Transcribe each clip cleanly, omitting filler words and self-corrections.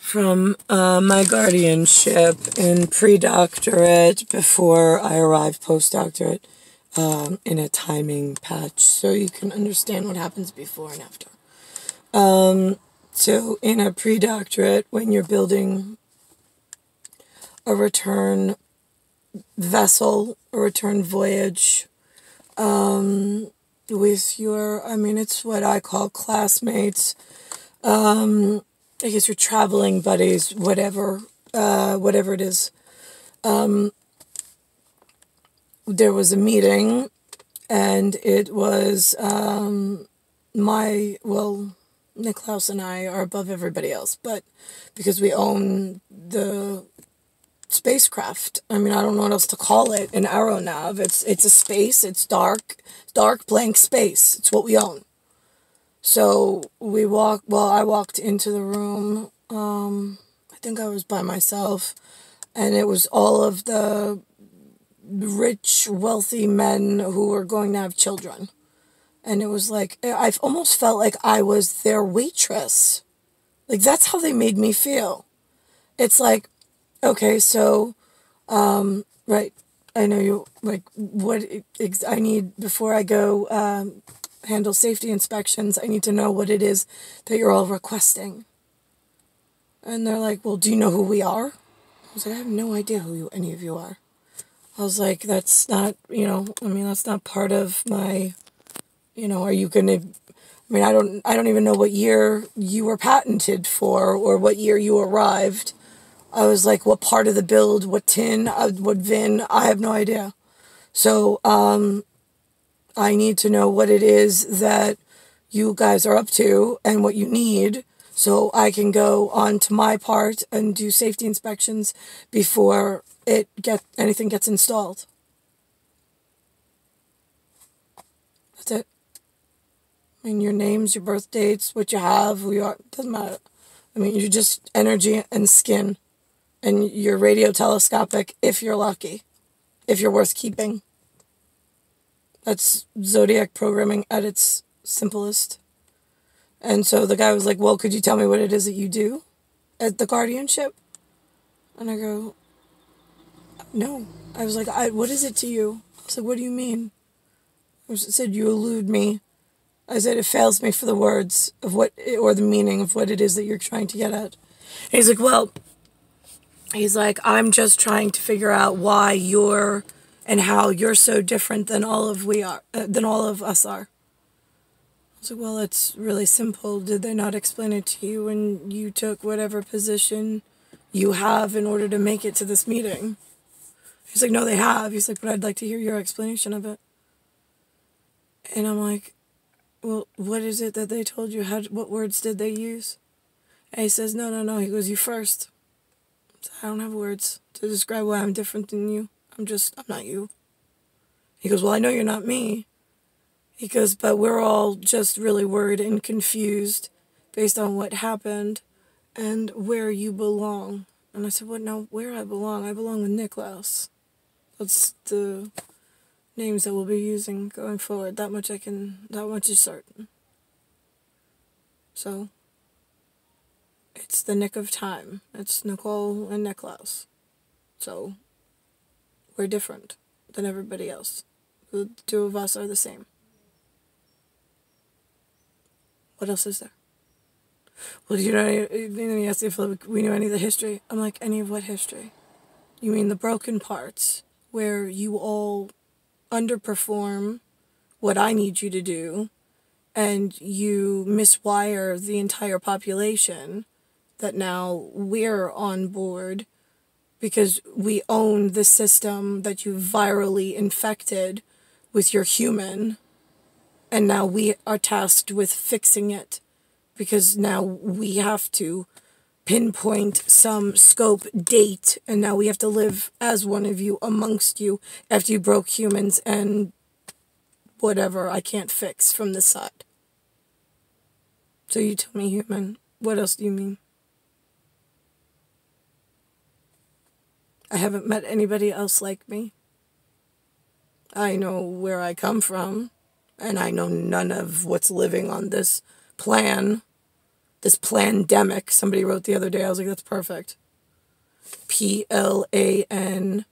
from my guardianship in pre-doctorate before I arrived post-doctorate in a timing patch so you can understand what happens before and after. So in a pre-doctorate, when you're building a return vessel, a return voyage, with your, it's what I call classmates, I guess your traveling buddies, whatever it is. There was a meeting, and it was, Nicklaus and I are above everybody else, but because we own the spacecraft, I don't know what else to call it, an aeronav. It's a space, it's dark blank space. It's what we own. So I walked into the room, I think I was by myself, and it was all of the rich, wealthy men who were going to have children. And it was like, I almost felt like I was their waitress. Like, that's how they made me feel. It's like, okay, so, right, I know you, like, what I need before I go handle safety inspections, I need to know what it is that you're all requesting. And they're like, well, do you know who we are? I was like, I have no idea who any of you are. I was like, that's not, that's not part of my, are you going to, I don't even know what year you were patented for or what year you arrived. I was like, what part of the build, what tin, what VIN, I have no idea. So, I need to know what it is that you guys are up to and what you need so I can go on to my part and do safety inspections before anything gets installed. That's it. Your names, your birth dates, what you have, who you are, doesn't matter. You're just energy and skin. And you're radio telescopic if you're lucky. If you're worth keeping. That's zodiac programming at its simplest. And so the guy was like, well, could you tell me what it is that you do at the guardianship? And I go, no. I was like, what is it to you? I was like, what do you mean? I said, you elude me. I said, it fails me for the words of what, or the meaning of what it is that you're trying to get at. And he's like, well, I'm just trying to figure out why you're and how you're so different than all of us are. I was like, well, it's really simple. Did they not explain it to you when you took whatever position you have in order to make it to this meeting? He's like, no, they have. He's like, but I'd like to hear your explanation of it. And I'm like, well, what is it that they told you? What words did they use? And he says, no. He goes, you first. I don't have words to describe why I'm different than you. I'm not you. He goes, well, I know you're not me. He goes, but we're all just really worried and confused based on what happened and where you belong. And I said, what, now, where I belong? I belong with Nicklaus. That's the names that we'll be using going forward. That much is certain. So, it's the nick of time. It's Nicole and Nicklaus. So, we're different than everybody else. The two of us are the same. What else is there? Well, he asked if we knew any of the history. I'm like, any of what history? You mean the broken parts, where you all underperform what I need you to do, and you miswire the entire population, that now we're on board because we own the system that you virally infected with your human, and now we are tasked with fixing it because now we have to pinpoint some scope date, and now we have to live as one of you amongst you after you broke humans and whatever I can't fix from this side. So you tell me, human, what else do you mean? I haven't met anybody else like me. I know where I come from, and I know none of what's living on this plan. This plandemic, somebody wrote the other day. I was like, that's perfect. Plandemic.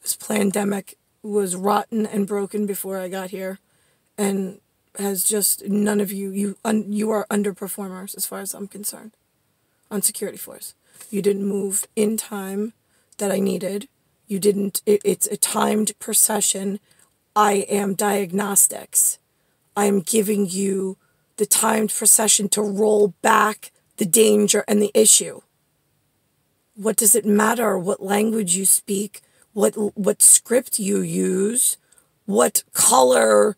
This plandemic was rotten and broken before I got here, and has just, none of you are underperformers as far as I'm concerned on security force. You didn't move in time that I needed. You didn't, it's a timed procession. I am diagnostics. I am giving you the timed procession to roll back the danger and the issue. What does it matter what language you speak, what script you use, what color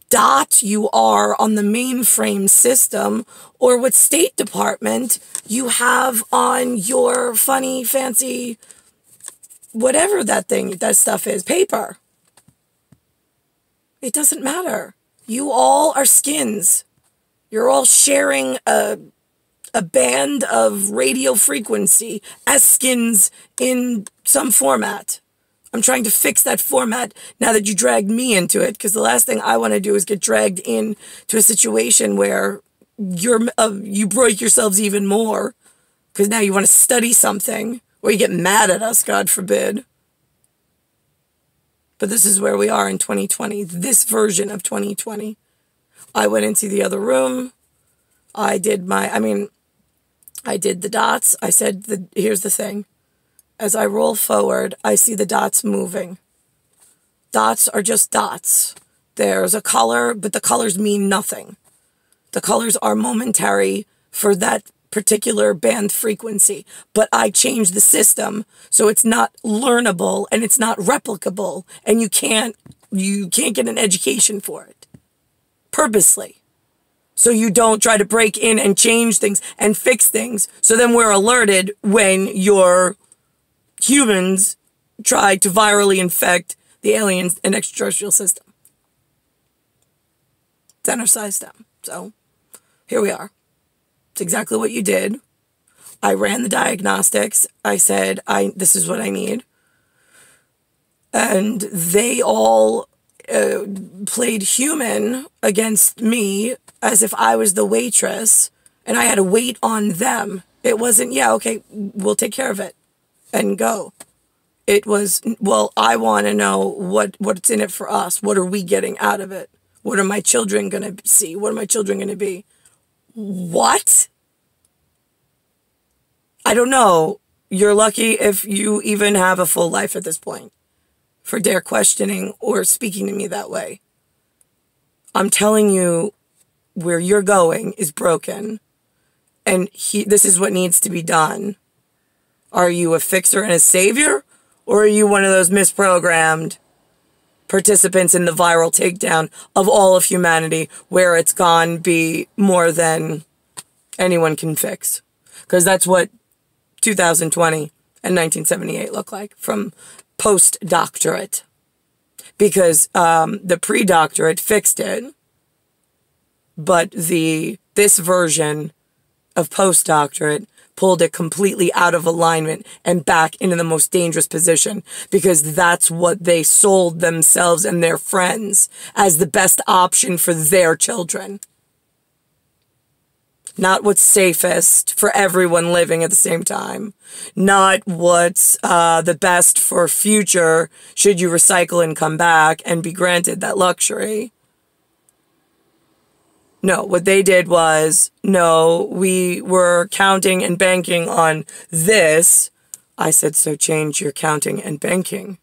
dot you are on the mainframe system, or what State Department you have on your funny, fancy, whatever that stuff is, paper. It doesn't matter. You all are skins. You're all sharing a band of radio frequency as skins in some format. I'm trying to fix that format now that you dragged me into it, because the last thing I want to do is get dragged into a situation where you break yourselves even more, because now you want to study something, or you get mad at us, God forbid. But this is where we are in 2020, this version of 2020. I went into the other room. I did the dots. I said, here's the thing. As I roll forward, I see the dots moving. Dots are just dots. There's a color, but the colors mean nothing. The colors are momentary for that particular band frequency. But I changed the system so it's not learnable and it's not replicable, and you can't get an education for it. Purposely. So you don't try to break in and change things and fix things. So then we're alerted when your humans try to virally infect the aliens and extraterrestrial system. Center-size them. So here we are. It's exactly what you did. I ran the diagnostics. I said, this is what I need. And they all played human against me as if I was the waitress, and I had to wait on them. It wasn't, yeah, okay, we'll take care of it and go. It was, well, I want to know what's in it for us. What are we getting out of it? What are my children going to see? What are my children going to be? What? I don't know. You're lucky if you even have a full life at this point for dare questioning or speaking to me that way. I'm telling you, where you're going is broken, and this is what needs to be done. Are you a fixer and a savior, or are you one of those misprogrammed participants in the viral takedown of all of humanity, where it's gone be more than anyone can fix? Because that's what 2020 and 1978 look like from post-doctorate. Because the pre-doctorate fixed it, but this version of post-doctorate pulled it completely out of alignment and back into the most dangerous position, because that's what they sold themselves and their friends as the best option for their children. Not what's safest for everyone living at the same time. Not what's the best for future should you recycle and come back and be granted that luxury. No, what they did was, no, we were counting and banking on this. I said, so change your counting and banking.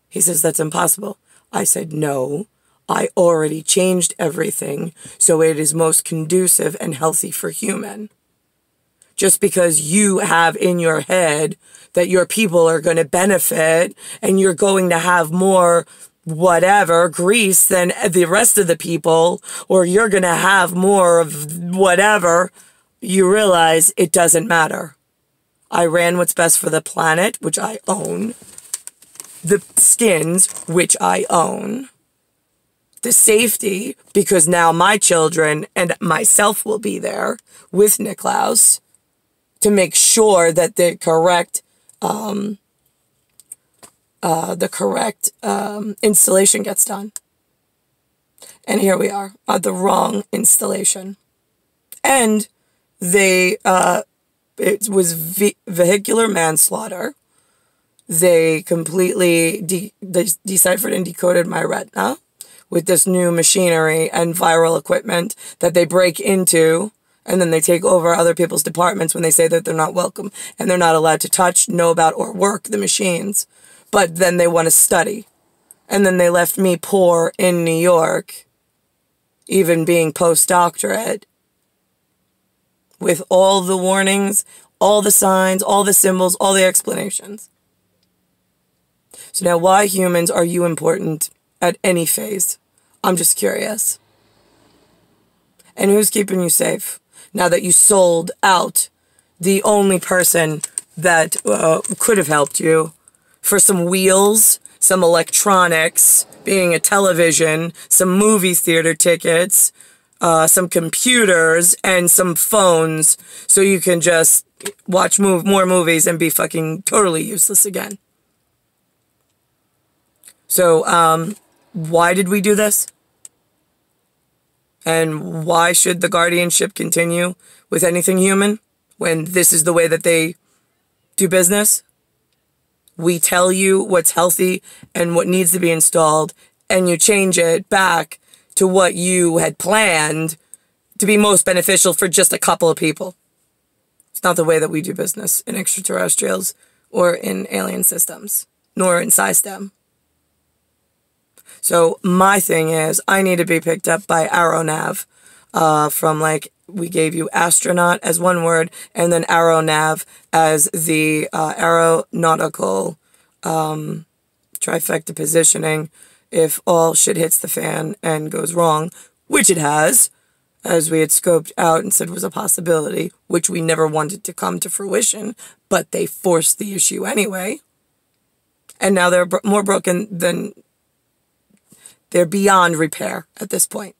He says, that's impossible. I said, no, I already changed everything so it is most conducive and healthy for human. Just because you have in your head that your people are going to benefit and you're going to have more whatever grease than the rest of the people, or you're going to have more of whatever, you realize it doesn't matter. I ran what's best for the planet, which I own. The skins, which I own. The safety, because now my children and myself will be there with Niklaus to make sure that the correct installation gets done. And here we are at the wrong installation. And they, it was vehicular manslaughter. They completely they deciphered and decoded my retina with this new machinery and viral equipment that they break into, and then they take over other people's departments when they say that they're not welcome and they're not allowed to touch, know about, or work the machines. But then they want to study. And then they left me poor in New York, even being postdoctorate, with all the warnings, all the signs, all the symbols, all the explanations. So now, why, humans, are you important at any phase? I'm just curious. And who's keeping you safe now that you sold out the only person that could have helped you for some wheels, some electronics, being a television, some movie theater tickets, some computers, and some phones, so you can just watch more movies and be fucking totally useless again. So, why did we do this? And why should the guardianship continue with anything human when this is the way that they do business? We tell you what's healthy and what needs to be installed, and you change it back to what you had planned to be most beneficial for just a couple of people. It's not the way that we do business in extraterrestrials or in alien systems, nor in SciStem. So my thing is, I need to be picked up by Aeronav, from, like, we gave you astronaut as one word, and then Aeronav as the aeronautical trifecta positioning if all shit hits the fan and goes wrong, which it has, as we had scoped out and said was a possibility, which we never wanted to come to fruition, but they forced the issue anyway. And now they're more broken than... they're beyond repair at this point.